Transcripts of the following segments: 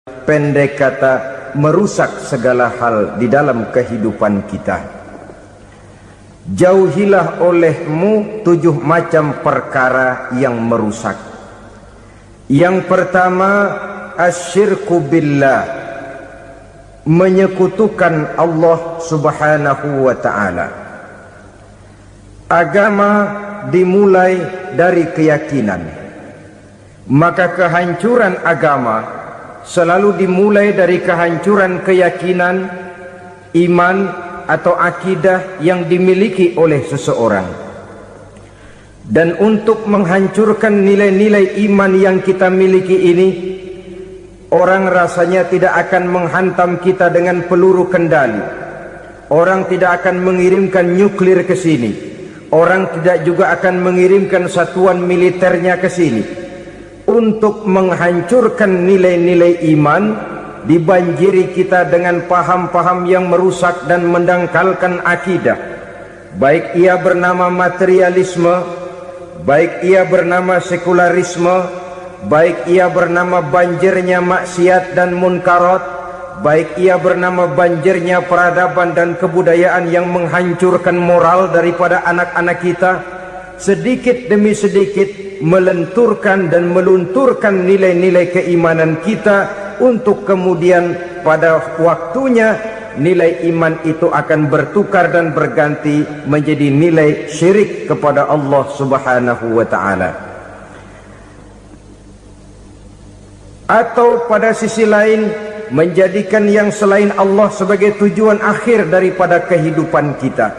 pendek kata merusak segala hal di dalam kehidupan kita. Jauhilah olehmu 7 macam perkara yang merusak. Yang pertama, asyirku billah, menyekutukan Allah subhanahu wa ta'ala. Agama dimulai dari keyakinan, maka kehancuran agama selalu dimulai dari kehancuran keyakinan, iman atau akidah yang dimiliki oleh seseorang. Dan untuk menghancurkan nilai-nilai iman yang kita miliki ini, orang rasanya tidak akan menghantam kita dengan peluru kendali. Orang tidak akan mengirimkan nuklir ke sini. Orang tidak juga akan mengirimkan satuan militernya ke sini. Untuk menghancurkan nilai-nilai iman, dibanjiri kita dengan paham-paham yang merusak dan mendangkalkan akidah. Baik ia bernama materialisme, baik ia bernama sekularisme, baik ia bernama banjirnya maksiat dan munkarat, baik ia bernama banjirnya peradaban dan kebudayaan yang menghancurkan moral daripada anak-anak kita, sedikit demi sedikit melenturkan dan melunturkan nilai-nilai keimanan kita, untuk kemudian pada waktunya nilai iman itu akan bertukar dan berganti menjadi nilai syirik kepada Allah subhanahu wa ta'ala. Atau pada sisi lain, menjadikan yang selain Allah sebagai tujuan akhir daripada kehidupan kita.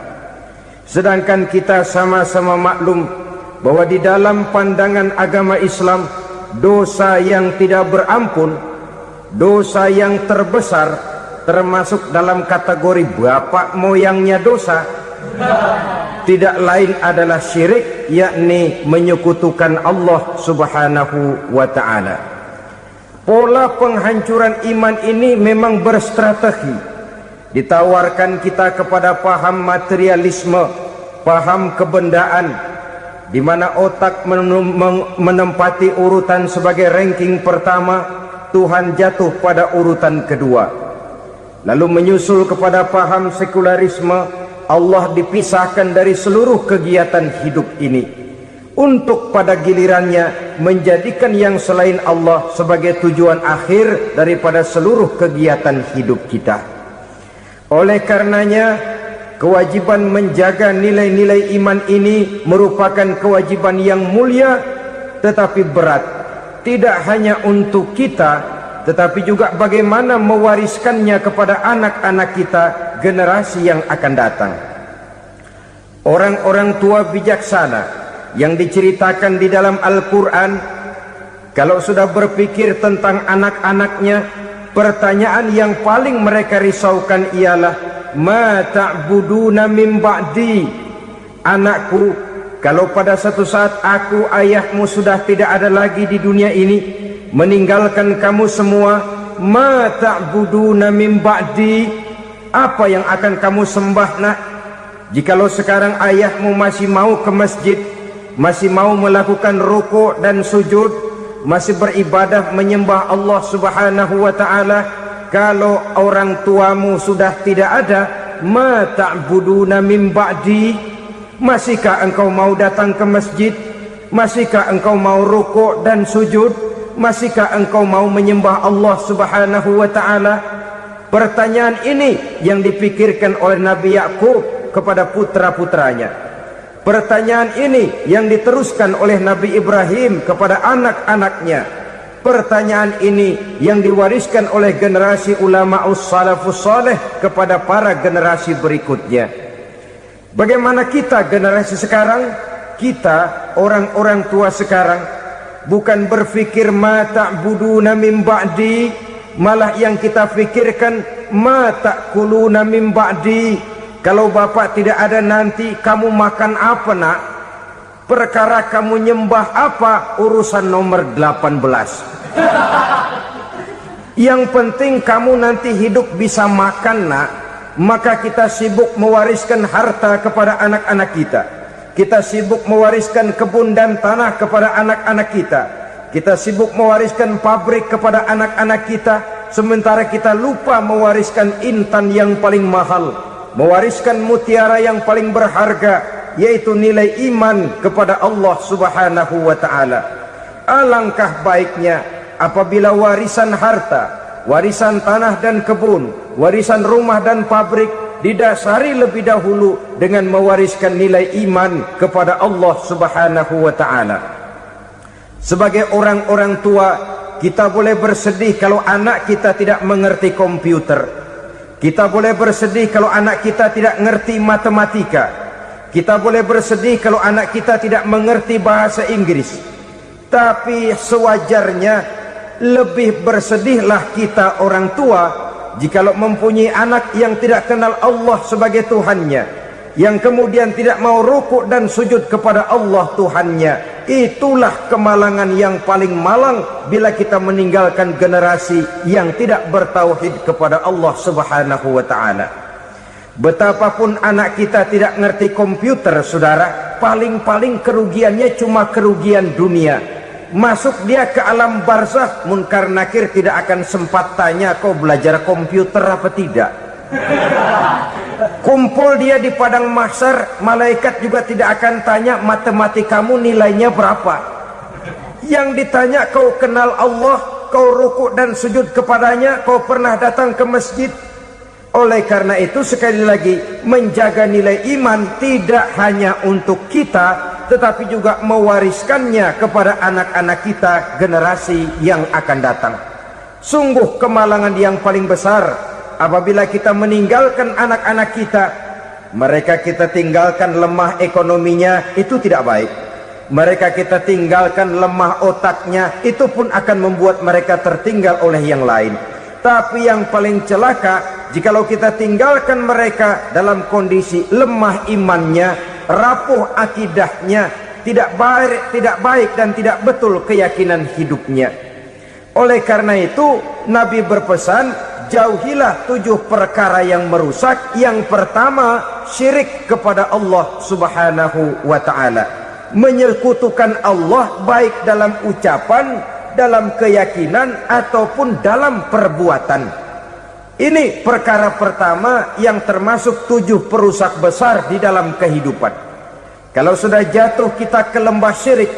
Sedangkan kita sama-sama maklum bahwa di dalam pandangan agama Islam, dosa yang tidak berampun, dosa yang terbesar, termasuk dalam kategori bapak moyangnya dosa, tidak lain adalah syirik, yakni menyekutukan Allah subhanahu wa ta'ala. Pola penghancuran iman ini memang berstrategi. Ditawarkan kita kepada paham materialisme, paham kebendaan, di mana otak menempati urutan sebagai ranking pertama, Tuhan jatuh pada urutan kedua. Lalu menyusul kepada paham sekularisme, Allah dipisahkan dari seluruh kegiatan hidup ini, untuk pada gilirannya menjadikan yang selain Allah sebagai tujuan akhir daripada seluruh kegiatan hidup kita. Oleh karenanya, kewajiban menjaga nilai-nilai iman ini merupakan kewajiban yang mulia tetapi berat, tidak hanya untuk kita, tetapi juga bagaimana mewariskannya kepada anak-anak kita, generasi yang akan datang. Orang-orang tua bijaksana yang diceritakan di dalam Al-Quran, kalau sudah berpikir tentang anak-anaknya, pertanyaan yang paling mereka risaukan ialah, ma ta'buduna min ba'di. Anakku, kalau pada satu saat aku, ayahmu sudah tidak ada lagi di dunia ini, meninggalkan kamu semua, ma ta'buduna min ba'di, apa yang akan kamu sembah nak? Jikalau sekarang ayahmu masih mau ke masjid, masih mau melakukan rukuk dan sujud, masih beribadah menyembah Allah subhanahu wa ta'ala, kalau orang tuamu sudah tidak ada, ma ta'buduna min ba'di, masihkah engkau mau datang ke masjid? Masihkah engkau mau rukuk dan sujud? Masihkah engkau mau menyembah Allah subhanahu wa ta'ala? Pertanyaan ini yang dipikirkan oleh Nabi Yakub kepada putra-putranya. Pertanyaan ini yang diteruskan oleh Nabi Ibrahim kepada anak-anaknya. Pertanyaan ini yang diwariskan oleh generasi ulama salafus saleh kepada para generasi berikutnya. Bagaimana kita generasi sekarang? Kita orang-orang tua sekarang bukan berfikir ma ta'buduna min ba'di, malah yang kita fikirkan ma ta'kuluna min ba'di. Kalau bapak tidak ada nanti kamu makan apa nak? Perkara kamu nyembah apa? Urusan nomor 18. Yang penting kamu nanti hidup bisa makan nak. Maka kita sibuk mewariskan harta kepada anak-anak kita. Kita sibuk mewariskan kebun dan tanah kepada anak-anak kita. Kita sibuk mewariskan pabrik kepada anak-anak kita. sementara kita lupa mewariskan intan yang paling mahal, mewariskan mutiara yang paling berharga, yaitu nilai iman kepada Allah Subhanahu wa ta'ala. Alangkah baiknya apabila warisan harta, warisan tanah dan kebun, warisan rumah dan pabrik didasari lebih dahulu dengan mewariskan nilai iman kepada Allah Subhanahu wa ta'ala. Sebagai orang-orang tua, kita boleh bersedih kalau anak kita tidak mengerti komputer. Kita boleh bersedih kalau anak kita tidak mengerti matematika. Kita boleh bersedih kalau anak kita tidak mengerti bahasa Inggris. Tapi sewajarnya lebih bersedihlah kita orang tua jikalau mempunyai anak yang tidak kenal Allah sebagai Tuhannya, yang kemudian tidak mau rukuk dan sujud kepada Allah Tuhannya. Itulah kemalangan yang paling malang bila kita meninggalkan generasi yang tidak bertauhid kepada Allah Subhanahu wa ta'ala. Betapapun anak kita tidak ngerti komputer, saudara, paling-paling kerugiannya cuma kerugian dunia. Masuk dia ke alam barzakh, munkar nakir tidak akan sempat tanya kau belajar komputer apa tidak. Kumpul dia di padang mahsyar, malaikat juga tidak akan tanya matematikamu nilainya berapa. Yang ditanya kau kenal Allah, kau rukuk dan sujud kepadanya, kau pernah datang ke masjid. Oleh karena itu sekali lagi, menjaga nilai iman tidak hanya untuk kita, tetapi juga mewariskannya kepada anak-anak kita, generasi yang akan datang. Sungguh kemalangan yang paling besar apabila kita meninggalkan anak-anak kita. Mereka kita tinggalkan lemah ekonominya, itu tidak baik. Mereka kita tinggalkan lemah otaknya, itu pun akan membuat mereka tertinggal oleh yang lain. Tapi yang paling celaka, jikalau kita tinggalkan mereka dalam kondisi lemah imannya, rapuh akidahnya, tidak baik dan tidak betul keyakinan hidupnya. Oleh karena itu Nabi berpesan, jauhilah 7 perkara yang merusak. Yang pertama, syirik kepada Allah Subhanahu wa ta'ala, menyekutukan Allah baik dalam ucapan, dalam keyakinan ataupun dalam perbuatan. Ini perkara pertama yang termasuk 7 perusak besar di dalam kehidupan. Kalau sudah jatuh kita ke lembah syirik,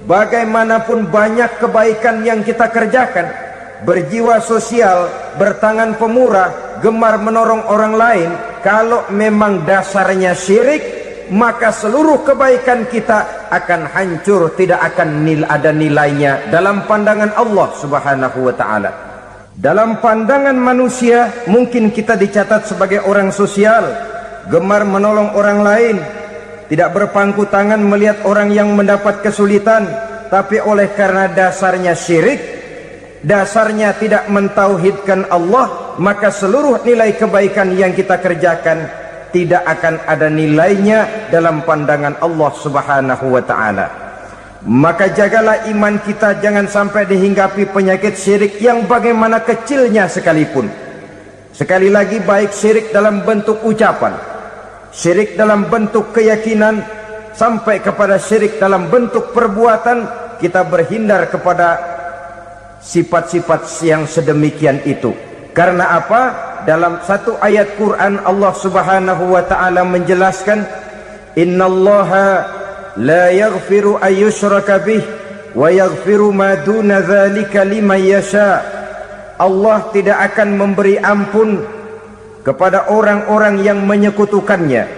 bagaimanapun banyak kebaikan yang kita kerjakan, berjiwa sosial, bertangan pemurah, gemar menolong orang lain, kalau memang dasarnya syirik, maka seluruh kebaikan kita akan hancur, tidak akan ada nilainya dalam pandangan Allah Subhanahu wa ta'ala. Dalam pandangan manusia, mungkin kita dicatat sebagai orang sosial, gemar menolong orang lain, tidak berpangku tangan melihat orang yang mendapat kesulitan. Tapi oleh karena dasarnya syirik, dasarnya tidak mentauhidkan Allah, maka seluruh nilai kebaikan yang kita kerjakan tidak akan ada nilainya dalam pandangan Allah Subhanahu wa ta'ala. Maka jagalah iman kita, jangan sampai dihinggapi penyakit syirik yang bagaimana kecilnya sekalipun. Sekali lagi, baik syirik dalam bentuk ucapan, syirik dalam bentuk keyakinan, sampai kepada syirik dalam bentuk perbuatan, kita berhindar kepada sifat-sifat yang sedemikian itu. Karena apa? Dalam satu ayat Quran Allah Subhanahu wa ta'ala menjelaskan, innallaha la yaghfiru ayyushraka bih wa yaghfiru ma duna dzalika liman yasha. Allah tidak akan memberi ampun kepada orang-orang yang menyekutukannya,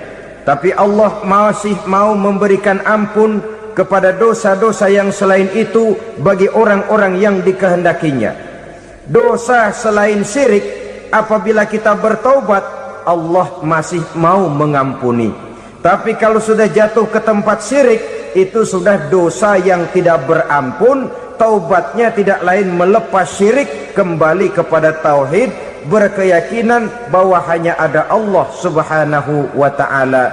tapi Allah masih mau memberikan ampun kepada dosa-dosa yang selain itu bagi orang-orang yang dikehendakinya. Dosa selain syirik, apabila kita bertaubat, Allah masih mau mengampuni. Tapi kalau sudah jatuh ke tempat syirik, itu sudah dosa yang tidak berampun. Taubatnya tidak lain melepas syirik, kembali kepada tauhid, berkeyakinan bahwa hanya ada Allah Subhanahu wa ta'ala,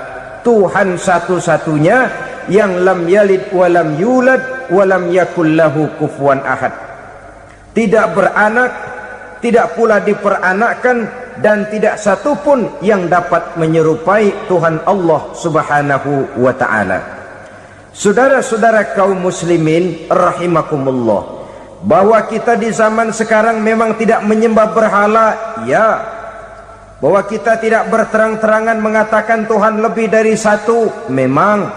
Tuhan satu-satunya, yang lam yalid walam yulad walam yakul lahu kufuwan ahad. Tidak beranak, tidak pula diperanakkan, dan tidak satupun yang dapat menyerupai Tuhan Allah Subhanahu wa ta'ala. Saudara-saudara kaum muslimin rahimakumullah, bahwa kita di zaman sekarang memang tidak menyembah berhala, ya. Bahwa kita tidak berterang-terangan mengatakan Tuhan lebih dari satu, memang.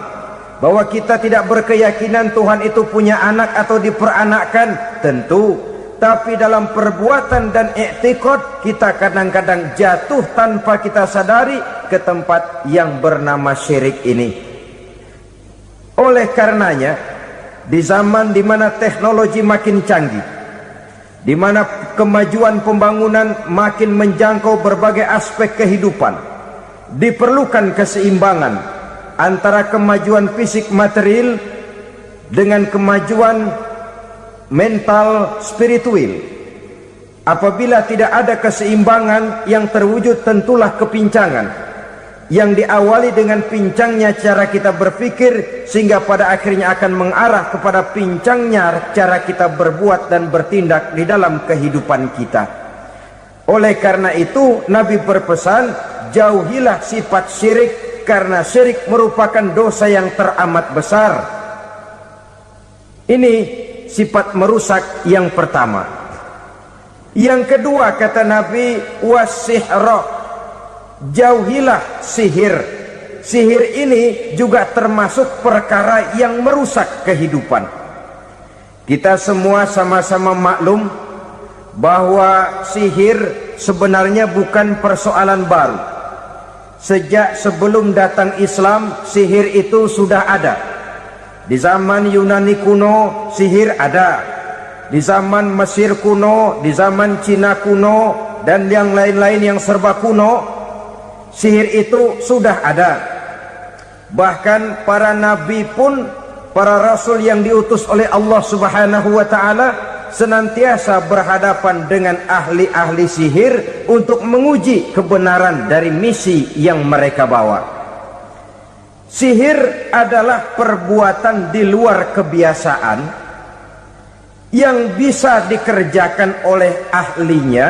Bahwa kita tidak berkeyakinan Tuhan itu punya anak atau diperanakkan, tentu. Tapi dalam perbuatan dan i'tiqad kita kadang-kadang jatuh tanpa kita sadari ke tempat yang bernama syirik ini. Oleh karenanya, di zaman di mana teknologi makin canggih, di mana kemajuan pembangunan makin menjangkau berbagai aspek kehidupan, diperlukan keseimbangan antara kemajuan fisik material dengan kemajuan mental spiritual. Apabila tidak ada keseimbangan yang terwujud, tentulah kepincangan yang diawali dengan pincangnya cara kita berpikir, sehingga pada akhirnya akan mengarah kepada pincangnya cara kita berbuat dan bertindak di dalam kehidupan kita. Oleh karena itu Nabi berpesan, jauhilah sifat syirik, karena syirik merupakan dosa yang teramat besar. Ini sifat merusak yang pertama. Yang kedua, kata Nabi, wasihra, jauhilah sihir. Sihir ini juga termasuk perkara yang merusak kehidupan. Kita semua sama-sama maklum bahwa sihir sebenarnya bukan persoalan baru. Sejak sebelum datang Islam, sihir itu sudah ada. Di zaman Yunani kuno, sihir ada. Di zaman Mesir kuno, di zaman Cina kuno, dan yang lain-lain yang serba kuno, sihir itu sudah ada. Bahkan para nabi pun, para rasul yang diutus oleh Allah Subhanahu wa ta'ala, senantiasa berhadapan dengan ahli-ahli sihir untuk menguji kebenaran dari misi yang mereka bawa. Sihir adalah perbuatan di luar kebiasaan yang bisa dikerjakan oleh ahlinya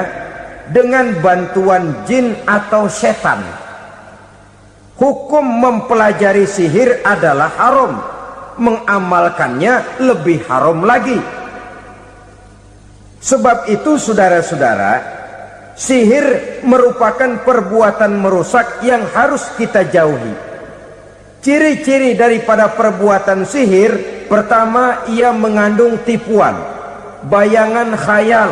dengan bantuan jin atau setan. Hukum mempelajari sihir adalah haram, mengamalkannya lebih haram lagi. Sebab itu saudara-saudara, sihir merupakan perbuatan merusak yang harus kita jauhi. Ciri-ciri daripada perbuatan sihir, pertama, ia mengandung tipuan, bayangan khayal.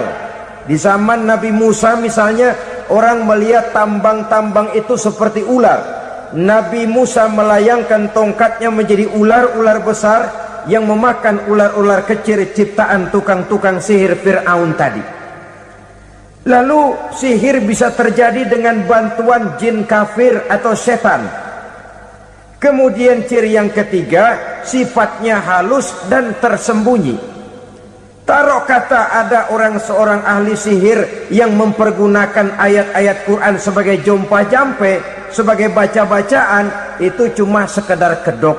Di zaman Nabi Musa misalnya, orang melihat tambang-tambang itu seperti ular. Nabi Musa melayangkan tongkatnya menjadi ular-ular besar yang memakan ular-ular kecil ciptaan tukang-tukang sihir Fir'aun tadi. Lalu sihir bisa terjadi dengan bantuan jin kafir atau setan. Kemudian ciri yang ketiga, sifatnya halus dan tersembunyi. Taruh kata ada seorang ahli sihir yang mempergunakan ayat-ayat Quran sebagai jompa-jampe, sebagai baca-bacaan, itu cuma sekedar kedok.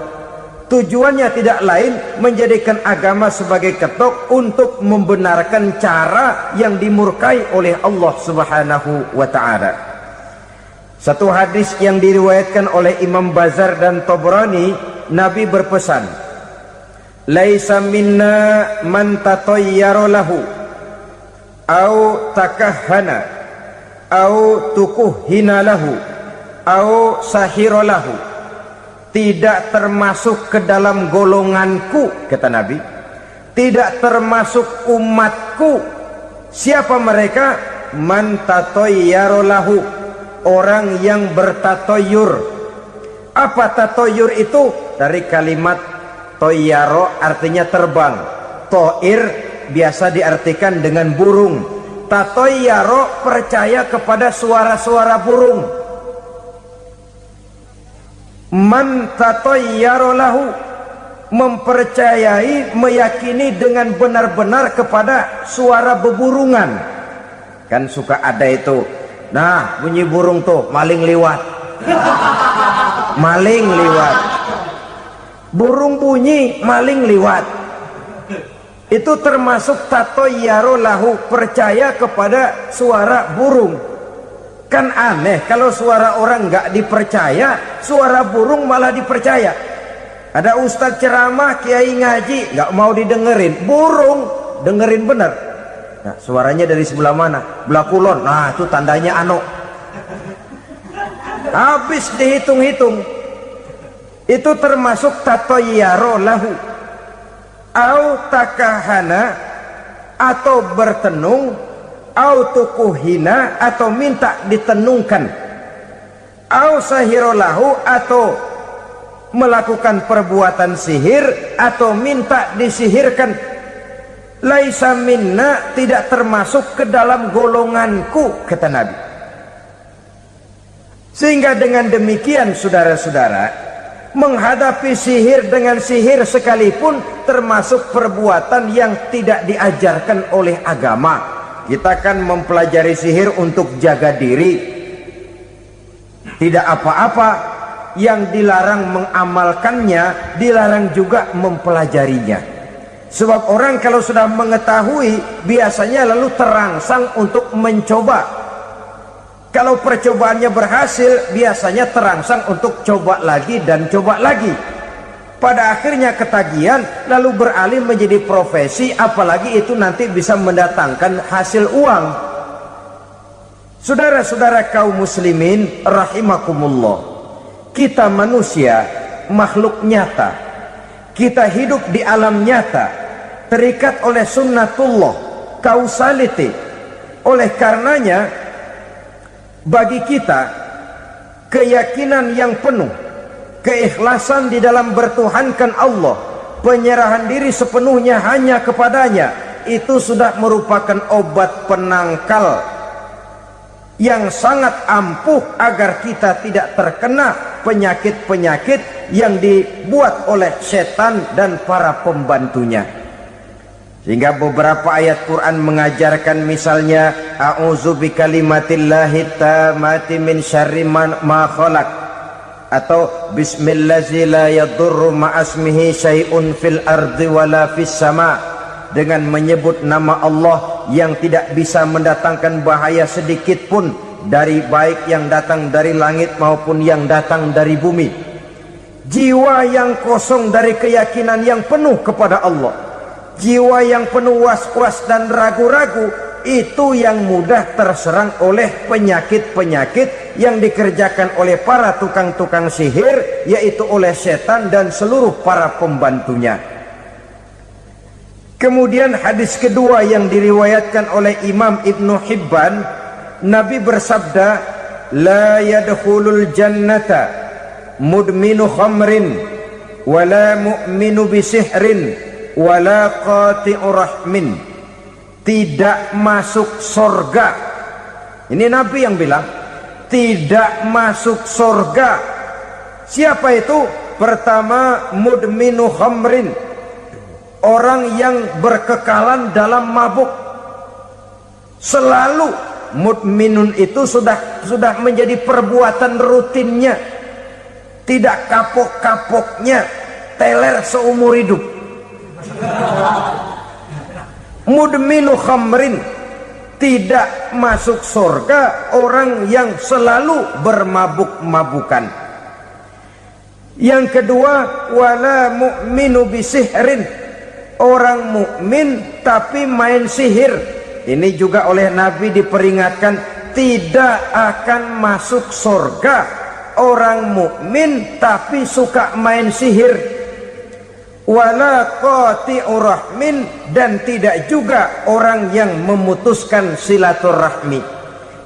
Tujuannya tidak lain menjadikan agama sebagai ketok untuk membenarkan cara yang dimurkai oleh Allah Subhanahu wa ta'ala. Satu hadis yang diriwayatkan oleh Imam Bazar dan Tabrani, Nabi berpesan, laisa minna man tatayyara lahu au takahhana au tukuhhina lahu au sahira lahu. Tidak termasuk ke dalam golonganku, kata Nabi, tidak termasuk umatku. Siapa mereka? Man tatayyara lahu, orang yang bertatoyur. Apa tatoyur itu? Dari kalimat toyaro, artinya terbang. Toir biasa diartikan dengan burung. Tatoyaro percaya kepada suara-suara burung. Man tatoyaro lahu, mempercayai, meyakini dengan benar-benar kepada suara beburungan. Kan suka ada itu, nah bunyi burung tuh, maling liwat. Maling liwat. Burung bunyi, maling liwat. Itu termasuk tatoyaro lahu, percaya kepada suara burung. Kan aneh kalau suara orang nggak dipercaya, suara burung malah dipercaya. Ada ustadz ceramah, kiai ngaji, nggak mau didengerin. Burung dengerin benar. Nah, suaranya dari sebelah mana? Belah kulon. Nah, itu tandanya anu. Habis dihitung-hitung, itu termasuk tatoyaro lahu, au takahana, atau bertenung, au tukuhina, atau minta ditenungkan, au sahirolahu, atau melakukan perbuatan sihir, atau minta disihirkan. Laisa minna, tidak termasuk ke dalam golonganku, kata Nabi. Sehingga dengan demikian saudara-saudara, menghadapi sihir dengan sihir sekalipun termasuk perbuatan yang tidak diajarkan oleh agama. Kita kan mempelajari sihir untuk jaga diri, tidak apa-apa. Yang dilarang mengamalkannya, dilarang juga mempelajarinya. Sebab orang kalau sudah mengetahui, biasanya lalu terangsang untuk mencoba. Kalau percobaannya berhasil, biasanya terangsang untuk coba lagi dan coba lagi. Pada akhirnya ketagihan, lalu beralih menjadi profesi, apalagi itu nanti bisa mendatangkan hasil uang. Saudara-saudara kaum muslimin rahimakumullah, kita manusia makhluk nyata, kita hidup di alam nyata, terikat oleh sunnatullah, kausaliti. Oleh karenanya bagi kita keyakinan yang penuh, keikhlasan di dalam bertuhankan Allah, penyerahan diri sepenuhnya hanya kepadanya, itu sudah merupakan obat penangkal yang sangat ampuh agar kita tidak terkena penyakit-penyakit yang dibuat oleh setan dan para pembantunya. Sehingga beberapa ayat Quran mengajarkan, misalnya a'udzu bikalimatillahi tammati min syarri ma khalaq, atau bismillazi la yadurru ma'asmihi syai'un fil ardi wala fis sama, dengan menyebut nama Allah yang tidak bisa mendatangkan bahaya sedikit pun, dari baik yang datang dari langit maupun yang datang dari bumi. Jiwa yang kosong dari keyakinan yang penuh kepada Allah, jiwa yang penuh was-was dan ragu-ragu, itu yang mudah terserang oleh penyakit-penyakit yang dikerjakan oleh para tukang-tukang sihir, yaitu oleh setan dan seluruh para pembantunya. Kemudian hadis kedua yang diriwayatkan oleh Imam Ibnu Hibban, Nabi bersabda, la yadkhulul jannata mudminu khamrin wala mu'minu bisihrin wala qati'u rahmin. Tidak masuk surga. Ini Nabi yang bilang, tidak masuk surga. Siapa itu? Pertama, mudminu khamrin, orang yang berkekalan dalam mabuk. Selalu mudminun itu sudah menjadi perbuatan rutinnya, tidak kapok-kapoknya, teler seumur hidup. Mudminu khamrin, tidak masuk surga orang yang selalu bermabuk-mabukan. Yang kedua, wala mu'minu bisihrin, orang mukmin tapi main sihir. Ini juga oleh Nabi diperingatkan, tidak akan masuk surga orang mukmin tapi suka main sihir. Wala qati'u rahmin, dan tidak juga orang yang memutuskan silaturahmi.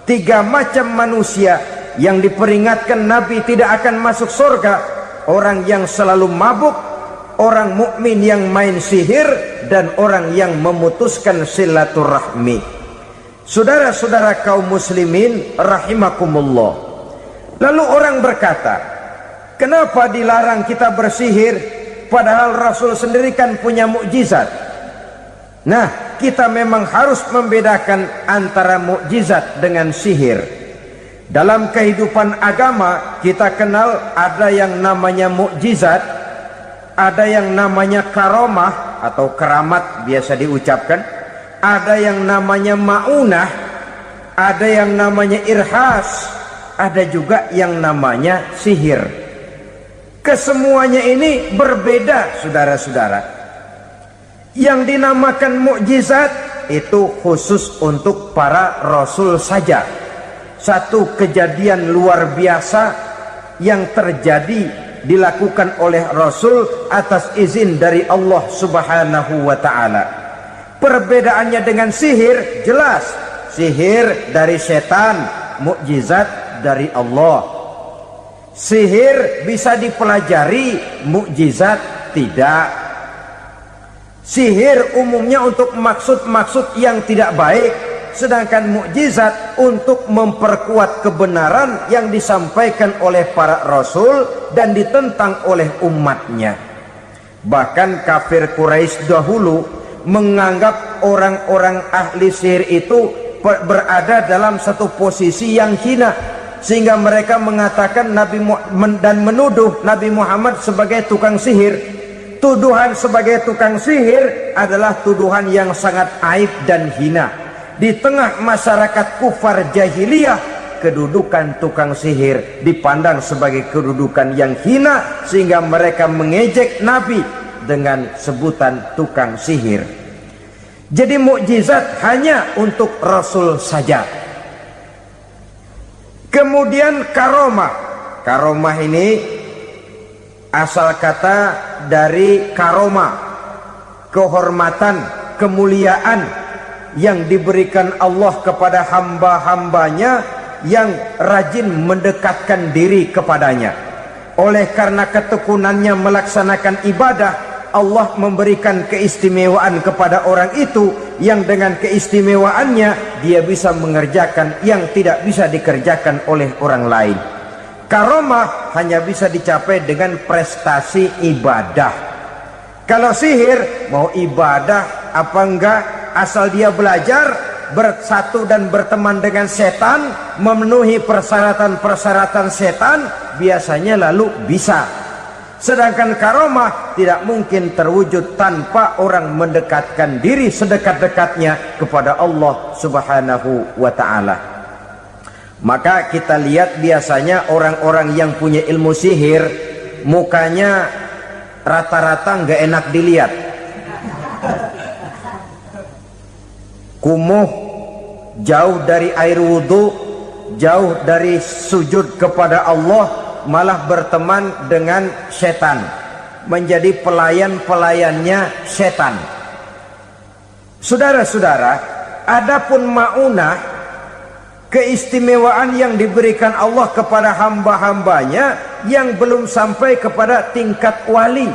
Tiga macam manusia yang diperingatkan Nabi tidak akan masuk surga: orang yang selalu mabuk, orang mukmin yang main sihir, dan orang yang memutuskan silaturahmi. Saudara-saudara kaum muslimin rahimakumullah, lalu orang berkata, kenapa dilarang kita bersihir? Padahal Rasul sendiri kan punya mukjizat. Nah, kita memang harus membedakan antara mukjizat dengan sihir. Dalam kehidupan agama kita kenal ada yang namanya mukjizat, ada yang namanya karomah atau keramat biasa diucapkan, ada yang namanya maunah, ada yang namanya irhas, ada juga yang namanya sihir. Kesemuanya ini berbeda, saudara-saudara. Yang dinamakan mukjizat itu khusus untuk para rasul saja. Satu kejadian luar biasa yang terjadi dilakukan oleh Rasul atas izin dari Allah Subhanahu wa ta'ala. Perbedaannya dengan sihir jelas. Sihir dari setan, mukjizat dari Allah. Sihir bisa dipelajari, mukjizat tidak. Sihir umumnya untuk maksud-maksud yang tidak baik, sedangkan mukjizat untuk memperkuat kebenaran yang disampaikan oleh para rasul dan ditentang oleh umatnya. Bahkan kafir Quraisy dahulu menganggap orang-orang ahli sihir itu berada dalam satu posisi yang hina, sehingga mereka mengatakan dan menuduh Nabi Muhammad sebagai tukang sihir. Tuduhan sebagai tukang sihir adalah tuduhan yang sangat aib dan hina. Di tengah masyarakat kufar jahiliyah, kedudukan tukang sihir dipandang sebagai kedudukan yang hina, sehingga mereka mengejek Nabi dengan sebutan tukang sihir. Jadi mukjizat hanya untuk Rasul saja. Kemudian karomah. Karomah ini asal kata dari karoma, kehormatan, kemuliaan yang diberikan Allah kepada hamba-hambanya yang rajin mendekatkan diri kepadanya. Oleh karena ketekunannya melaksanakan ibadah, Allah memberikan keistimewaan kepada orang itu, yang dengan keistimewaannya dia bisa mengerjakan yang tidak bisa dikerjakan oleh orang lain. Karomah hanya bisa dicapai dengan prestasi ibadah. Kalau sihir, mau ibadah apa enggak, asal dia belajar, bersatu dan berteman dengan setan, memenuhi persyaratan-persyaratan setan, biasanya lalu bisa. Sedangkan karomah tidak mungkin terwujud tanpa orang mendekatkan diri sedekat-dekatnya kepada Allah Subhanahu wa ta'ala. Maka kita lihat biasanya orang-orang yang punya ilmu sihir, mukanya rata-rata nggak enak dilihat. Kumuh, jauh dari air wudhu, jauh dari sujud kepada Allah, malah berteman dengan setan, menjadi pelayan-pelayannya setan. Saudara-saudara, adapun maunah, keistimewaan yang diberikan Allah kepada hamba-hambanya yang belum sampai kepada tingkat wali,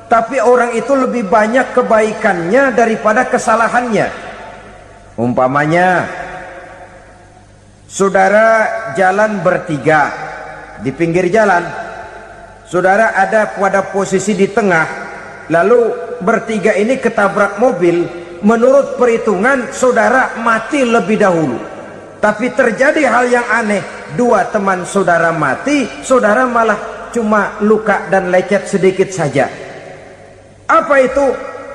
tapi orang itu lebih banyak kebaikannya daripada kesalahannya. Umpamanya, saudara jalan bertiga di pinggir jalan, saudara ada pada posisi di tengah, lalu bertiga ini ketabrak mobil. Menurut perhitungan saudara mati lebih dahulu. Tapi terjadi hal yang aneh, dua teman saudara mati, saudara malah cuma luka dan lecet sedikit saja. Apa itu?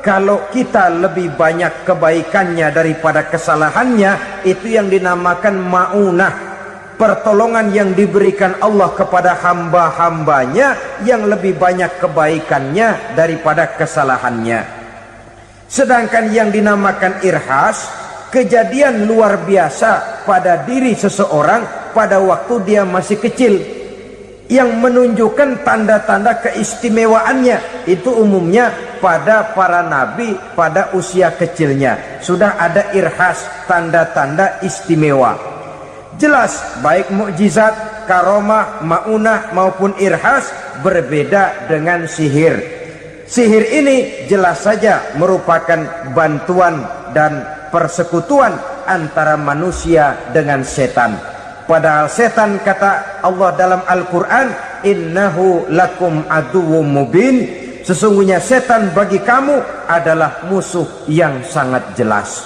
Kalau kita lebih banyak kebaikannya daripada kesalahannya, itu yang dinamakan maunah, pertolongan yang diberikan Allah kepada hamba-hambanya yang lebih banyak kebaikannya daripada kesalahannya. Sedangkan yang dinamakan irhas, kejadian luar biasa pada diri seseorang pada waktu dia masih kecil, yang menunjukkan tanda-tanda keistimewaannya. Itu umumnya pada para nabi pada usia kecilnya sudah ada irhas, tanda-tanda istimewa. Jelas baik mukjizat, karomah, maunah maupun irhas berbeda dengan sihir. Sihir ini jelas saja merupakan bantuan dan persekutuan antara manusia dengan setan. Padahal setan, kata Allah dalam Al-Quran, innahu lakum aduwwum mubin, sesungguhnya setan bagi kamu adalah musuh yang sangat jelas.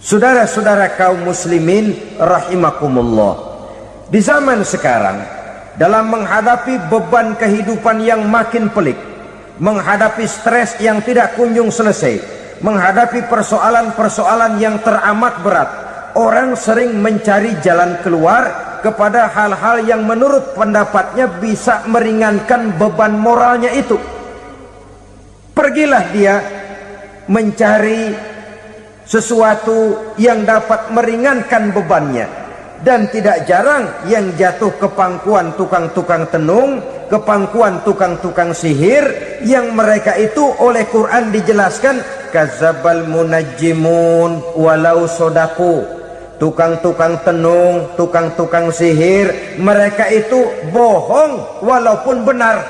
Saudara-saudara kaum muslimin rahimakumullah, di zaman sekarang dalam menghadapi beban kehidupan yang makin pelik, menghadapi stres yang tidak kunjung selesai, menghadapi persoalan-persoalan yang teramat berat, orang sering mencari jalan keluar kepada hal-hal yang menurut pendapatnya bisa meringankan beban moralnya itu. Pergilah dia mencari sesuatu yang dapat meringankan bebannya. Dan tidak jarang yang jatuh ke pangkuan tukang-tukang tenung, ke pangkuan tukang-tukang sihir, yang mereka itu oleh Quran dijelaskan kadzabal munajjimun walau sodaku. Tukang-tukang tenung, tukang-tukang sihir, mereka itu bohong walaupun benar.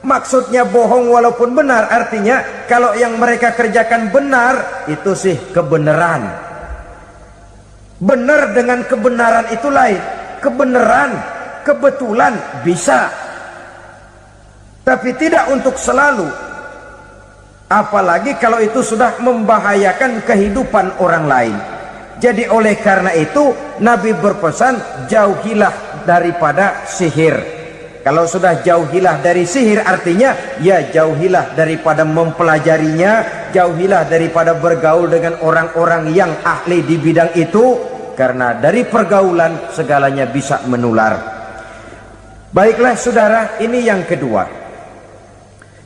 Maksudnya bohong walaupun benar artinya kalau yang mereka kerjakan benar, itu sih kebenaran. Benar dengan kebenaran itu lain. Kebenaran, kebetulan bisa, tapi tidak untuk selalu. Apalagi kalau itu sudah membahayakan kehidupan orang lain. Jadi oleh karena itu Nabi berpesan, jauhilah daripada sihir. Kalau sudah jauhilah dari sihir artinya ya jauhilah daripada mempelajarinya, jauhilah daripada bergaul dengan orang-orang yang ahli di bidang itu, karena dari pergaulan segalanya bisa menular. Baiklah saudara, ini yang kedua.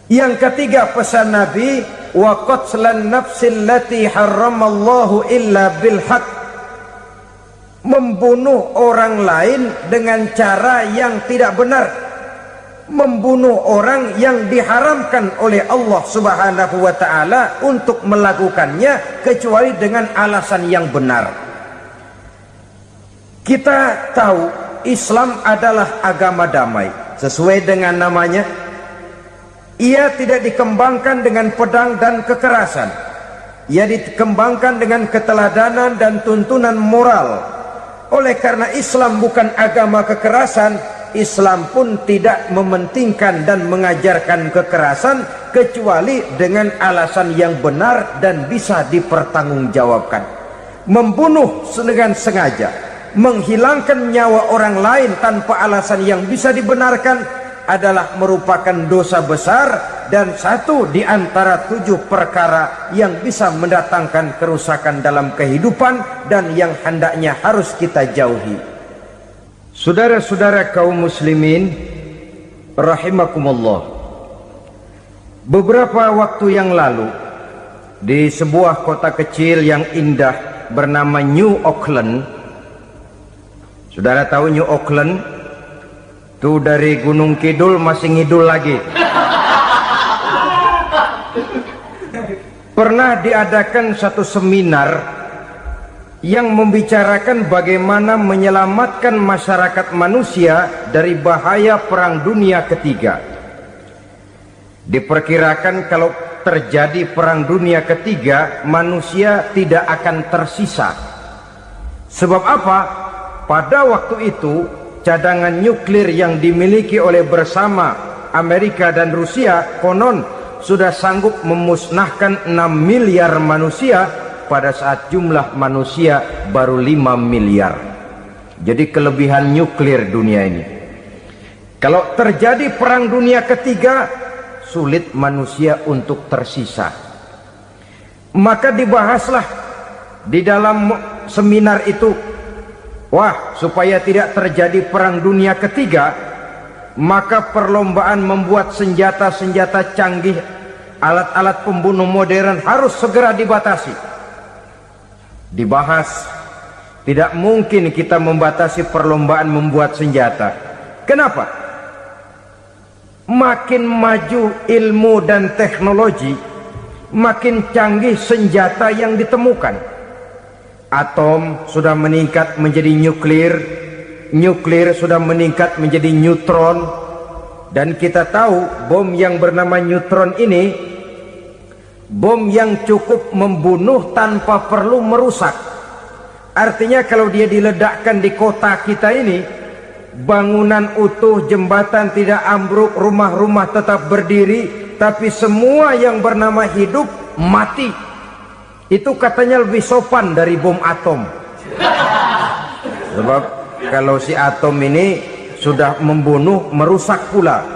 Yang ketiga pesan Nabi, wa qatlan nafsil lati harramallahu illa bil haq. Membunuh orang lain dengan cara yang tidak benar, membunuh orang yang diharamkan oleh Allah Subhanahu wa taala untuk melakukannya kecuali dengan alasan yang benar. Kita tahu Islam adalah agama damai. Sesuai dengan namanya, ia tidak dikembangkan dengan pedang dan kekerasan. Ia dikembangkan dengan keteladanan dan tuntunan moral. Oleh karena Islam bukan agama kekerasan, Islam pun tidak mementingkan dan mengajarkan kekerasan kecuali dengan alasan yang benar dan bisa dipertanggungjawabkan. Membunuh dengan sengaja, menghilangkan nyawa orang lain tanpa alasan yang bisa dibenarkan adalah merupakan dosa besar dan satu di antara 7 perkara yang bisa mendatangkan kerusakan dalam kehidupan dan yang hendaknya harus kita jauhi. Saudara-saudara kaum muslimin rahimakumullah, beberapa waktu yang lalu di sebuah kota kecil yang indah bernama New Auckland. Saudara tahu New Auckland? Itu dari Gunung Kidul masih ngidul lagi. Pernah diadakan satu seminar yang membicarakan bagaimana menyelamatkan masyarakat manusia dari bahaya Perang Dunia Ketiga. Diperkirakan kalau terjadi Perang Dunia Ketiga, manusia tidak akan tersisa. Sebab apa? Pada waktu itu cadangan nuklir yang dimiliki oleh bersama Amerika dan Rusia konon sudah sanggup memusnahkan 6 miliar manusia pada saat jumlah manusia baru 5 miliar. Jadi kelebihan nuklir dunia ini. Kalau terjadi Perang Dunia Ketiga, sulit manusia untuk tersisa. Maka dibahaslah di dalam seminar itu, wah, supaya tidak terjadi Perang Dunia Ketiga, maka perlombaan membuat senjata-senjata canggih, alat-alat pembunuh modern harus segera dibatasi. Dibahas, tidak mungkin kita membatasi perlombaan membuat senjata. Kenapa? Makin maju ilmu dan teknologi, makin canggih senjata yang ditemukan. Atom sudah meningkat menjadi nuklir, nuklir sudah meningkat menjadi neutron, dan kita tahu bom yang bernama neutron ini bom yang cukup membunuh tanpa perlu merusak. Artinya kalau dia diledakkan di kota kita ini, bangunan utuh, jembatan tidak ambruk, rumah-rumah tetap berdiri, tapi semua yang bernama hidup mati. Itu katanya lebih sopan dari bom atom. Sebab kalau si atom ini sudah membunuh, merusak pula.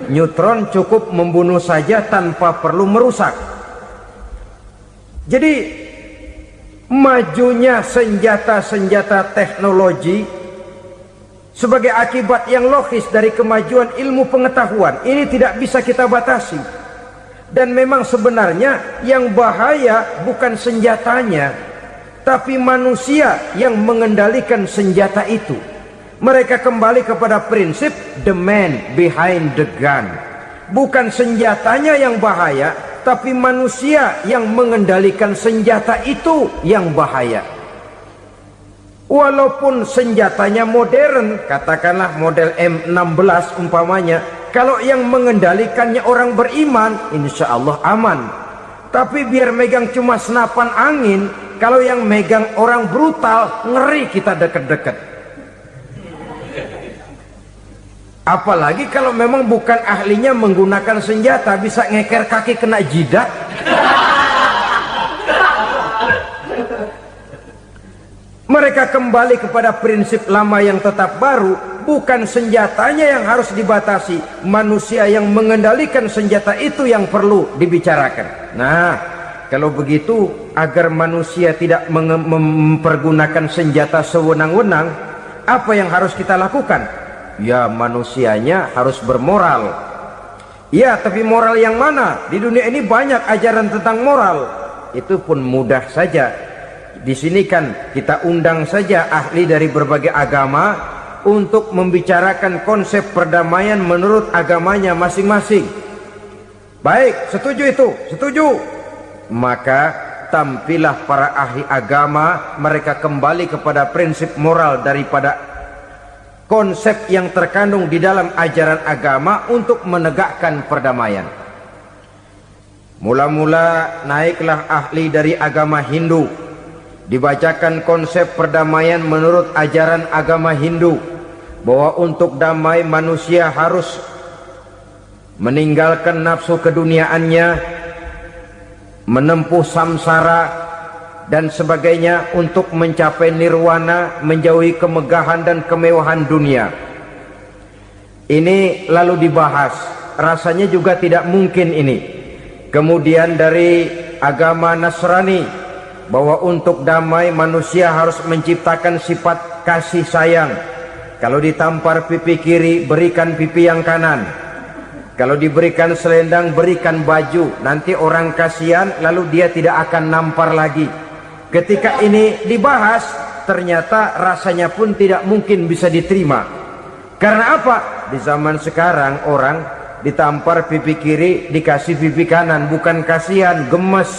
Neutron cukup membunuh saja tanpa perlu merusak. Jadi majunya senjata-senjata teknologi sebagai akibat yang logis dari kemajuan ilmu pengetahuan ini tidak bisa kita batasi. Dan memang sebenarnya yang bahaya bukan senjatanya, tapi manusia yang mengendalikan senjata itu. Mereka kembali kepada prinsip the man behind the gun. Bukan senjatanya yang bahaya, tapi manusia yang mengendalikan senjata itu yang bahaya. Walaupun senjatanya modern, katakanlah model M16 umpamanya, kalau yang mengendalikannya orang beriman, insya Allah aman. Tapi biar megang cuma senapan angin, kalau yang megang orang brutal, ngeri kita deket-deket. Apalagi kalau memang bukan ahlinya menggunakan senjata, bisa ngeker kaki kena jidat. Mereka kembali kepada prinsip lama yang tetap baru. Bukan senjatanya yang harus dibatasi, manusia yang mengendalikan senjata itu yang perlu dibicarakan. Nah, kalau begitu, agar manusia tidak mempergunakan senjata sewenang-wenang, apa yang harus kita lakukan? Ya, manusianya harus bermoral. Ya, tapi moral yang mana? Di dunia ini banyak ajaran tentang moral. Itu pun mudah saja. Di sini kan kita undang saja ahli dari berbagai agama untuk membicarakan konsep perdamaian menurut agamanya masing-masing. Baik, setuju itu? Setuju. Maka tampillah para ahli agama, mereka kembali kepada prinsip moral daripada konsep yang terkandung di dalam ajaran agama untuk menegakkan perdamaian. Mula-mula naiklah ahli dari agama Hindu, dibacakan konsep perdamaian menurut ajaran agama Hindu, bahwa untuk damai manusia harus meninggalkan nafsu keduniaannya, menempuh samsara dan sebagainya untuk mencapai nirwana, menjauhi kemegahan dan kemewahan dunia. Ini lalu dibahas, rasanya juga tidak mungkin ini. Kemudian dari agama Nasrani, bahwa untuk damai manusia harus menciptakan sifat kasih sayang. Kalau ditampar pipi kiri, berikan pipi yang kanan. Kalau diberikan selendang, berikan baju. Nanti orang kasihan, lalu dia tidak akan nampar lagi. Ketika ini dibahas, ternyata rasanya pun tidak mungkin bisa diterima. Karena apa? Di zaman sekarang orang ditampar pipi kiri, dikasih pipi kanan. Bukan kasihan, gemes.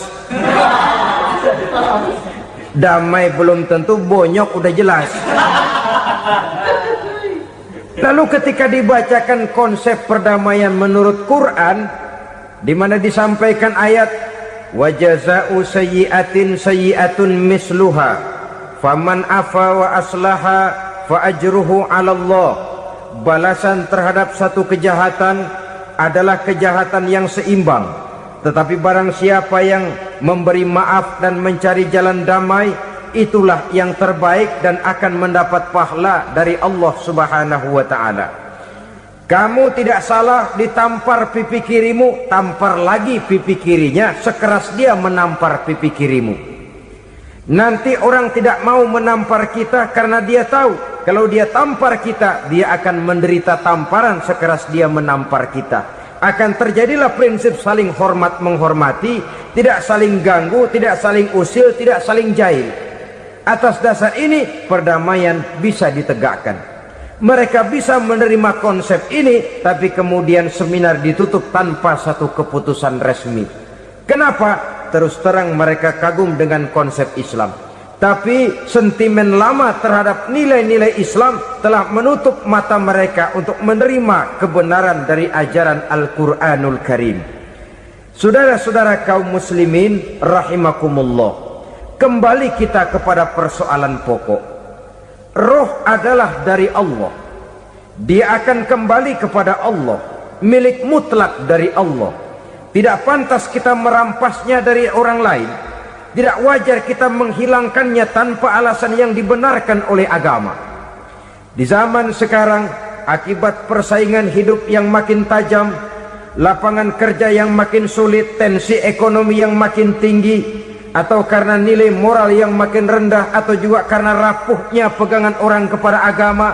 Damai belum tentu, bonyok udah jelas. Lalu ketika dibacakan konsep perdamaian menurut Quran, di mana disampaikan ayat wa jazaa'u sayyi'atin sayyi'atun misluha faman afa wa aslaha fa ajruhu 'ala Allah. Balasan terhadap satu kejahatan adalah kejahatan yang seimbang, tetapi barang siapa yang memberi maaf dan mencari jalan damai, itulah yang terbaik dan akan mendapat pahala dari Allah Subhanahu wa ta'ala. Kamu tidak salah ditampar pipi kirimu, tampar lagi pipi kirinya sekeras dia menampar pipi kirimu. Nanti orang tidak mau menampar kita karena dia tahu kalau dia tampar kita, dia akan menderita tamparan sekeras dia menampar kita. Akan terjadilah prinsip saling hormat menghormati, tidak saling ganggu, tidak saling usil, tidak saling jahil. Atas dasar ini perdamaian bisa ditegakkan. Mereka bisa menerima konsep ini, tapi kemudian seminar ditutup tanpa satu keputusan resmi. Kenapa? Terus terang mereka kagum dengan konsep Islam, tapi sentimen lama terhadap nilai-nilai Islam telah menutup mata mereka untuk menerima kebenaran dari ajaran Al-Quranul Karim. Saudara-saudara kaum muslimin rahimakumullah, kembali kita kepada persoalan pokok. Roh adalah dari Allah, dia akan kembali kepada Allah, milik mutlak dari Allah. Tidak pantas kita merampasnya dari orang lain. Tidak wajar kita menghilangkannya tanpa alasan yang dibenarkan oleh agama. Di zaman sekarang, akibat persaingan hidup yang makin tajam, lapangan kerja yang makin sulit, tensi ekonomi yang makin tinggi, atau karena nilai moral yang makin rendah, atau juga karena rapuhnya pegangan orang kepada agama,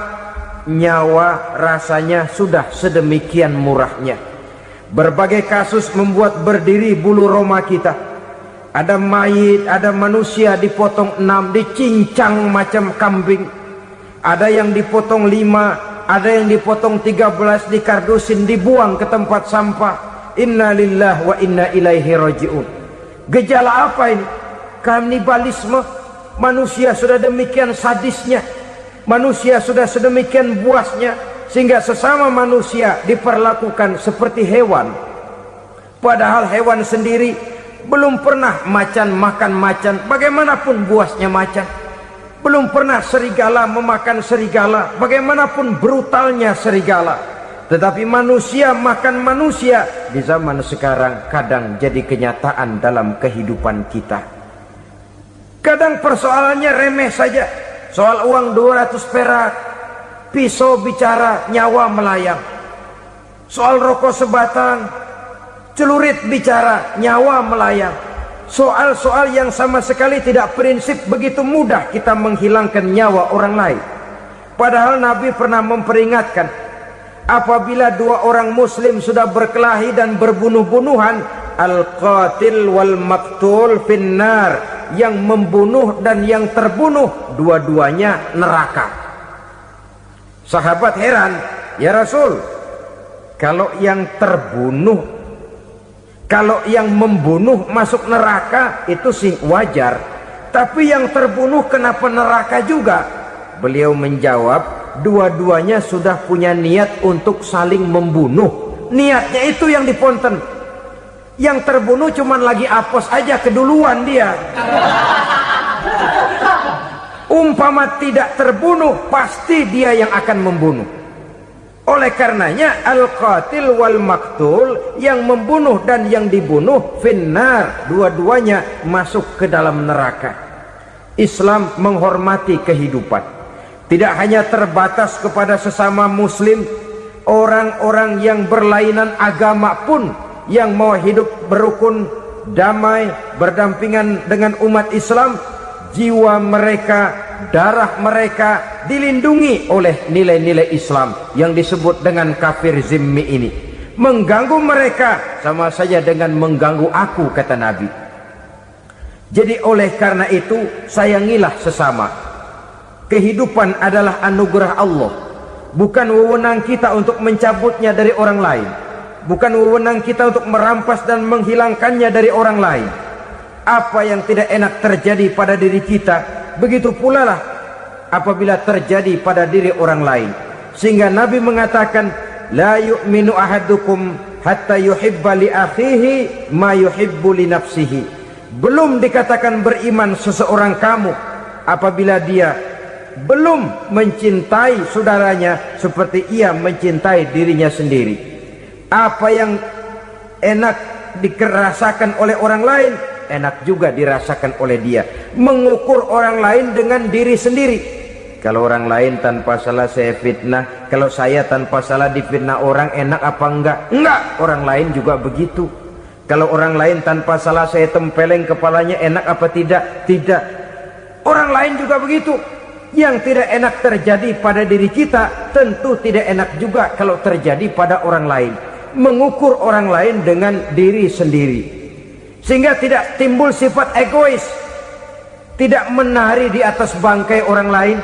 nyawa rasanya sudah sedemikian murahnya. Berbagai kasus membuat berdiri bulu roma kita. Ada mayit, ada manusia dipotong 6, dicincang macam kambing. Ada yang dipotong 5, ada yang dipotong 13, dikardusin, dibuang ke tempat sampah. Inna lillahi wa inna ilaihi raji'un. Gejala apa ini? Kanibalisme. Manusia sudah demikian sadisnya, manusia sudah sedemikian buasnya, sehingga sesama manusia diperlakukan seperti hewan. Padahal hewan sendiri belum pernah macan makan macan, bagaimanapun buasnya macan. Belum pernah serigala memakan serigala, bagaimanapun brutalnya serigala. Tetapi manusia makan manusia di zaman sekarang kadang jadi kenyataan dalam kehidupan kita. Kadang persoalannya remeh saja, soal uang 200 perak, pisau bicara, nyawa melayang. Soal rokok sebatang, celurit bicara, nyawa melayang. Soal-soal yang sama sekali tidak prinsip, begitu mudah kita menghilangkan nyawa orang lain. Padahal Nabi pernah memperingatkan, apabila dua orang muslim sudah berkelahi dan berbunuh-bunuhan, al-qatil wal maktul finnar, yang membunuh dan yang terbunuh dua-duanya neraka. Sahabat heran, ya Rasul, kalau yang terbunuh, kalau yang membunuh masuk neraka itu sih wajar, tapi yang terbunuh kenapa neraka juga? Beliau menjawab, dua-duanya sudah punya niat untuk saling membunuh. Niatnya itu yang diponten. Yang terbunuh cuman lagi apes aja, keduluan dia. Umpama tidak terbunuh, pasti dia yang akan membunuh. Oleh karenanya al-qatil wal maktul, yang membunuh dan yang dibunuh finnar, dua-duanya masuk ke dalam neraka. Islam menghormati kehidupan, tidak hanya terbatas kepada sesama muslim, orang-orang yang berlainan agama pun yang mau hidup berukun, damai, berdampingan dengan umat Islam, jiwa mereka, darah mereka dilindungi oleh nilai-nilai Islam yang disebut dengan kafir zimmi ini. Mengganggu mereka sama saja dengan mengganggu aku, kata Nabi. Jadi oleh karena itu, sayangilah sesama. Kehidupan adalah anugerah Allah, bukan wewenang kita untuk mencabutnya dari orang lain, bukan wewenang kita untuk merampas dan menghilangkannya dari orang lain. Apa yang tidak enak terjadi pada diri kita, begitu pula lah apabila terjadi pada diri orang lain. Sehingga Nabi mengatakan, la yu'minu ahadukum hatta yuhibba li akhihi ma yuhibbu li nafsihi. Belum dikatakan beriman seseorang kamu apabila dia belum mencintai saudaranya seperti ia mencintai dirinya sendiri. Apa yang enak dirasakan oleh orang lain, enak juga dirasakan oleh dia. Mengukur orang lain dengan diri sendiri. Kalau orang lain tanpa salah saya fitnah, kalau saya tanpa salah difitnah orang, enak apa enggak? Enggak, orang lain juga begitu. Kalau orang lain tanpa salah saya tempeleng kepalanya, enak apa tidak? Tidak. Orang lain juga begitu. Yang tidak enak terjadi pada diri kita, tentu tidak enak juga kalau terjadi pada orang lain. Mengukur orang lain dengan diri sendiri, sehingga tidak timbul sifat egois, tidak menari di atas bangkai orang lain,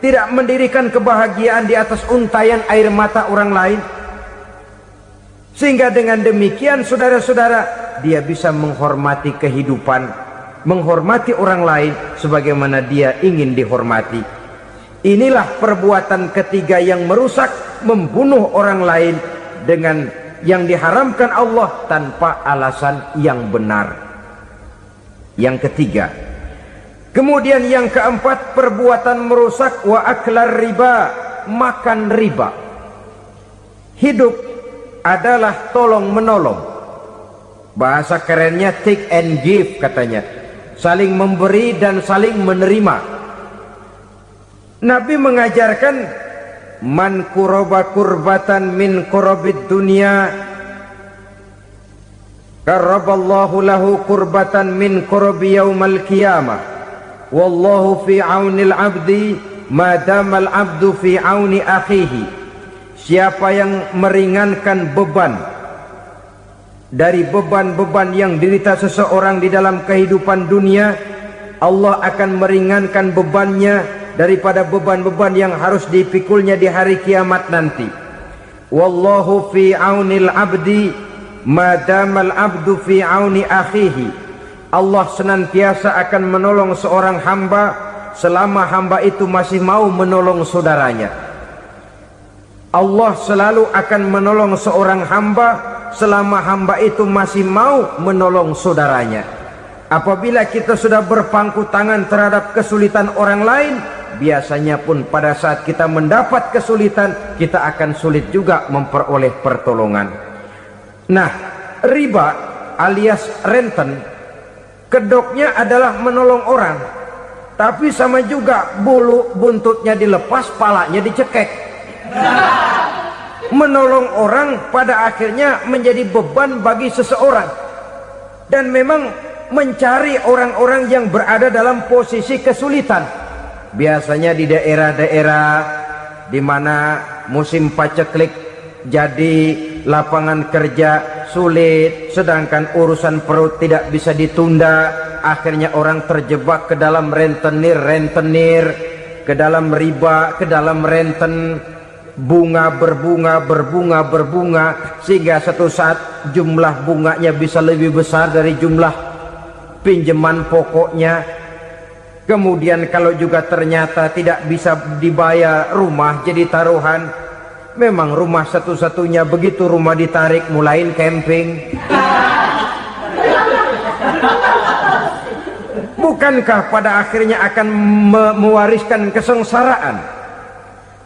tidak mendirikan kebahagiaan di atas untayan air mata orang lain. Sehingga dengan demikian saudara-saudara, dia bisa menghormati kehidupan, menghormati orang lain sebagaimana dia ingin dihormati. Inilah perbuatan ketiga yang merusak, membunuh orang lain dengan yang diharamkan Allah tanpa alasan yang benar. Yang ketiga. Kemudian yang keempat, perbuatan merusak, wa aklar riba, makan riba. Hidup adalah tolong menolong. Bahasa kerennya take and give katanya, saling memberi dan saling menerima. Nabi mengajarkan, man kuraba kurbatan min kurabid dunya karaballahu lahu kurbatan min kurabi yaumal qiyamah, wallahu fi aunil abdi madamal abdu fi auni akhihi. Siapa yang meringankan beban dari beban-beban yang dirita seseorang di dalam kehidupan dunia, Allah akan meringankan bebannya daripada beban-beban yang harus dipikulnya di hari kiamat nanti. Wallahu fi aunil abdi madamal abdu fi auni akhihi. Allah senantiasa akan menolong seorang hamba selama hamba itu masih mau menolong saudaranya. Allah selalu akan menolong seorang hamba selama hamba itu masih mau menolong saudaranya. Apabila kita sudah berpangku tangan terhadap kesulitan orang lain, biasanya pun pada saat kita mendapat kesulitan, kita akan sulit juga memperoleh pertolongan. Nah, riba alias renten, kedoknya adalah menolong orang, tapi sama juga bulu buntutnya dilepas, palanya dicekek. Menolong orang pada akhirnya menjadi beban bagi seseorang, dan memang mencari orang-orang yang berada dalam posisi kesulitan. Biasanya di daerah-daerah di mana musim paceklik, jadi lapangan kerja sulit, sedangkan urusan perut tidak bisa ditunda, akhirnya orang terjebak ke dalam rentenir, ke dalam riba, ke dalam renten, bunga berbunga, sehingga satu saat jumlah bunganya bisa lebih besar dari jumlah pinjaman pokoknya. Kemudian kalau juga ternyata tidak bisa dibayar, rumah jadi taruhan. Memang rumah satu-satunya, begitu rumah ditarik mulain camping. Bukankah pada akhirnya akan mewariskan kesengsaraan?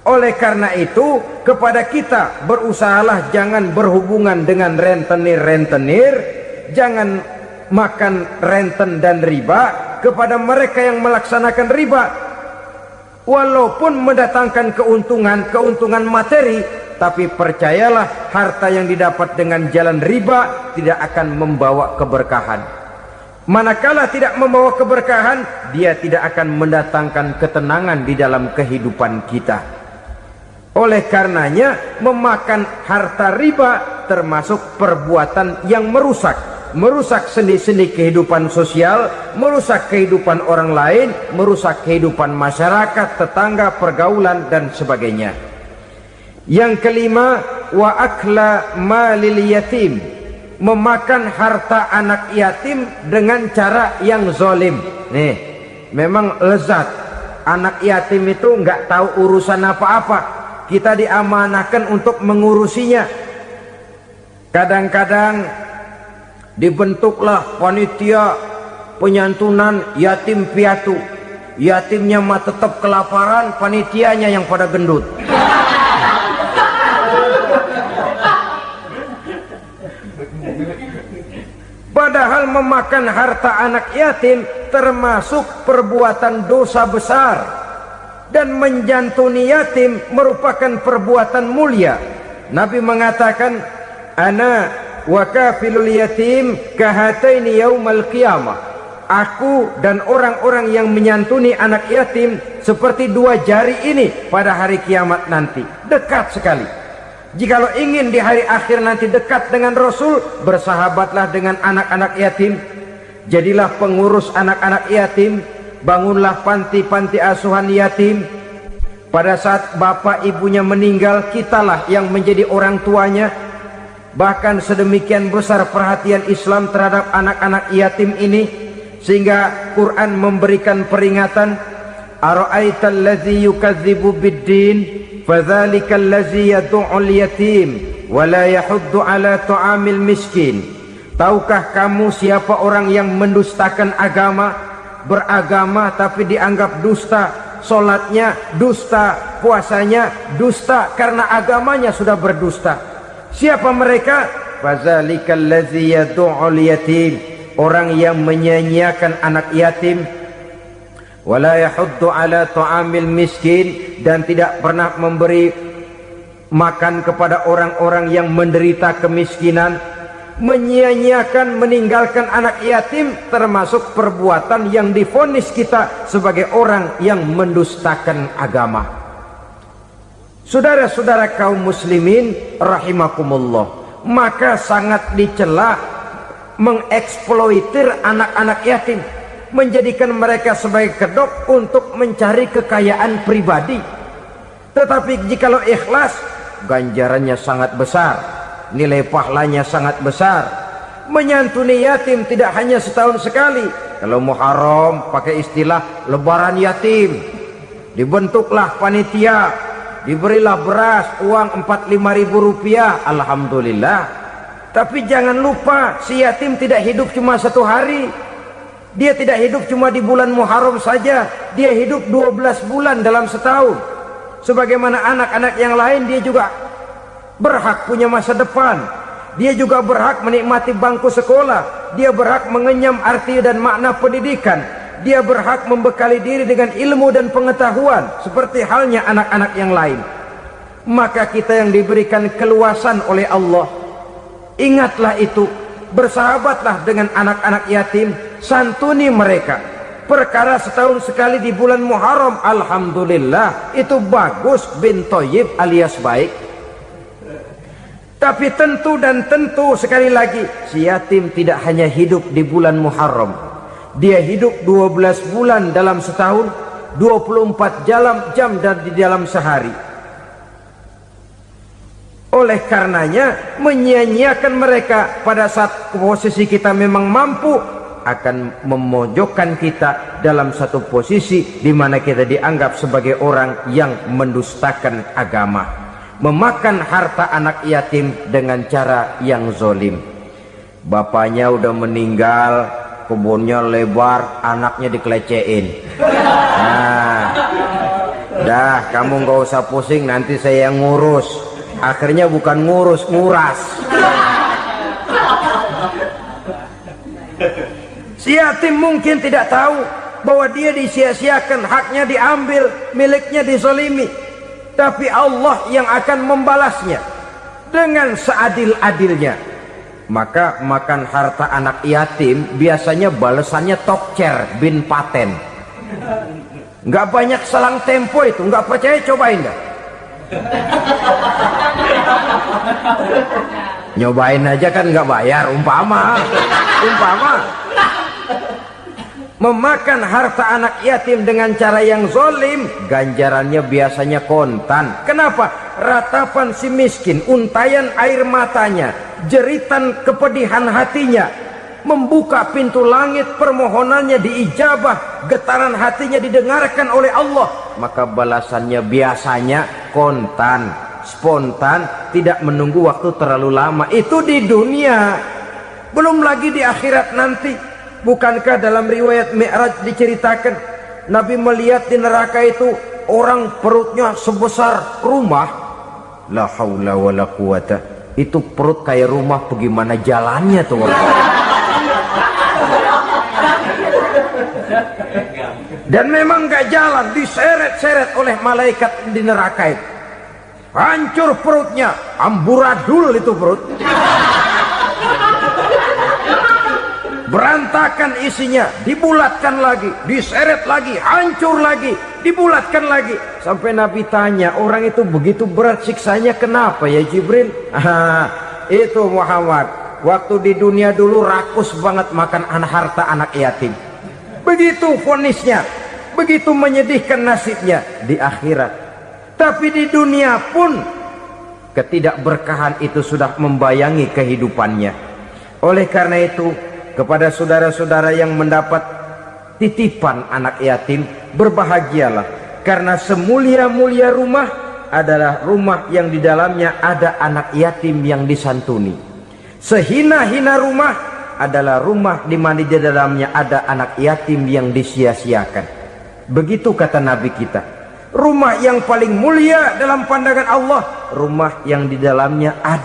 Oleh karena itu, kepada kita berusahalah jangan berhubungan dengan rentenir, jangan makan renten dan riba. Kepada mereka yang melaksanakan riba, walaupun mendatangkan keuntungan materi, tapi percayalah, harta yang didapat dengan jalan riba tidak akan membawa keberkahan. Manakala tidak membawa keberkahan, dia tidak akan mendatangkan ketenangan di dalam kehidupan kita. Oleh karenanya, memakan harta riba termasuk perbuatan yang merusak sendi-sendi kehidupan sosial, merusak kehidupan orang lain, merusak kehidupan masyarakat, tetangga, pergaulan, dan sebagainya. Yang kelima, wa akla malil yatim, memakan harta anak yatim dengan cara yang zalim. Nih, memang lezat. Anak yatim itu nggak tahu urusan apa-apa, kita diamanahkan untuk mengurusinya. Kadang-kadang dibentuklah panitia penyantunan yatim piatu. Yatimnya mah tetap kelaparan, panitianya yang pada gendut. Padahal memakan harta anak yatim termasuk perbuatan dosa besar, dan menjantuni yatim merupakan perbuatan mulia. Nabi mengatakan, ana wa kafilul yatim kahataini yaumal qiyamah. Aku dan orang-orang yang menyantuni anak yatim seperti dua jari ini pada hari kiamat nanti. Dekat sekali. Jikalau ingin di hari akhir nanti dekat dengan Rasul, bersahabatlah dengan anak-anak yatim. Jadilah pengurus anak-anak yatim. Bangunlah panti-panti asuhan yatim. Pada saat bapak ibunya meninggal, kitalah yang menjadi orang tuanya. Bahkan sedemikian besar perhatian Islam terhadap anak-anak yatim ini, sehingga Quran memberikan peringatan, ara'aital ladzi yukadzibu biddin fadzalikal ladzi yad'ul yatim wa la yahuddu ala ta'amil miskin. Tahukah kamu siapa orang yang mendustakan agama, beragama tapi dianggap dusta, salatnya dusta, puasanya dusta, karena agamanya sudah berdusta. Siapa mereka? Fazalikal ladzi yad'ul yatim, orang yang menyia-nyiakan anak yatim, wala yahuddu ala ta'amil miskin, dan tidak pernah memberi makan kepada orang-orang yang menderita kemiskinan. Menyia-nyiakan, meninggalkan anak yatim termasuk perbuatan yang divonis kita sebagai orang yang mendustakan agama. Saudara-saudara kaum muslimin rahimakumullah, maka sangat dicela mengeksploitir anak-anak yatim, menjadikan mereka sebagai kedok untuk mencari kekayaan pribadi. Tetapi jikalau ikhlas, ganjarannya sangat besar, nilai pahalanya sangat besar. Menyantuni yatim tidak hanya setahun sekali. Kalau Muharram pakai istilah lebaran yatim, dibentuklah panitia, diberilah beras, uang 45.000 rupiah, alhamdulillah. Tapi jangan lupa, si yatim tidak hidup cuma satu hari. Dia tidak hidup cuma di bulan Muharram saja, dia hidup 12 bulan dalam setahun. Sebagaimana anak-anak yang lain, dia juga berhak punya masa depan. Dia juga berhak menikmati bangku sekolah. Dia berhak mengenyam arti dan makna pendidikan. Dia berhak membekali diri dengan ilmu dan pengetahuan, seperti halnya anak-anak yang lain. Maka kita yang diberikan keluasan oleh Allah, ingatlah itu, bersahabatlah dengan anak-anak yatim, santuni mereka. Perkara setahun sekali di bulan Muharram, alhamdulillah, itu bagus, bin Thayyib alias baik. Tapi tentu dan tentu, sekali lagi, si yatim tidak hanya hidup di bulan Muharram. Dia hidup 12 bulan dalam setahun, 24 jam dan di dalam sehari. Oleh karenanya, menyia-nyiakan mereka pada saat posisi kita memang mampu akan memojokkan kita dalam satu posisi di mana kita dianggap sebagai orang yang mendustakan agama, memakan harta anak yatim dengan cara yang zolim. Bapaknya udah meninggal, kebunnya lebar, anaknya dikelecehin. Nah, dah kamu nggak usah pusing, nanti saya yang ngurus. Akhirnya bukan ngurus, nguras. Si yatim mungkin tidak tahu bahwa dia disia-siakan, haknya diambil, miliknya dizalimi. Tapi Allah yang akan membalasnya dengan seadil-adilnya. Maka makan harta anak yatim biasanya balasannya tokcer bin paten. Nggak banyak selang tempo itu, nggak percaya cobain dah. Nyobain aja kan nggak bayar, umpama memakan harta anak yatim dengan cara yang zolim, ganjarannya biasanya kontan. Kenapa? Ratapan si miskin, untayan air matanya, jeritan kepedihan hatinya, membuka pintu langit, permohonannya diijabah, getaran hatinya didengarkan oleh Allah, maka balasannya biasanya kontan, spontan, tidak menunggu waktu terlalu lama. Itu di dunia, belum lagi di akhirat nanti. Bukankah dalam riwayat Mi'raj diceritakan Nabi melihat di neraka itu orang perutnya sebesar rumah? La haula wala quwata. Itu perut kayak rumah, bagaimana jalannya tuh orang? Dan memang gak jalan, diseret-seret oleh malaikat di neraka itu. Hancur perutnya, amburadul itu perut. Berantakan isinya, dibulatkan lagi, diseret lagi, hancur lagi, dibulatkan lagi. Sampai Nabi tanya, orang itu begitu berat siksanya kenapa ya Jibril? Itu Muhammad, waktu di dunia dulu rakus banget makan harta anak yatim. Begitu vonisnya, begitu menyedihkan nasibnya di akhirat. Tapi di dunia pun ketidakberkahan itu sudah membayangi kehidupannya. Oleh karena itu, kepada saudara-saudara yang mendapat titipan anak yatim, berbahagialah, karena semulia-mulia rumah adalah rumah yang di dalamnya ada anak yatim yang disantuni. Sehina-hina rumah adalah rumah di mana di dalamnya ada anak yatim yang disia-siakan. Begitu kata Nabi kita. Rumah yang paling mulia dalam pandangan Allah, rumah yang di dalamnya ada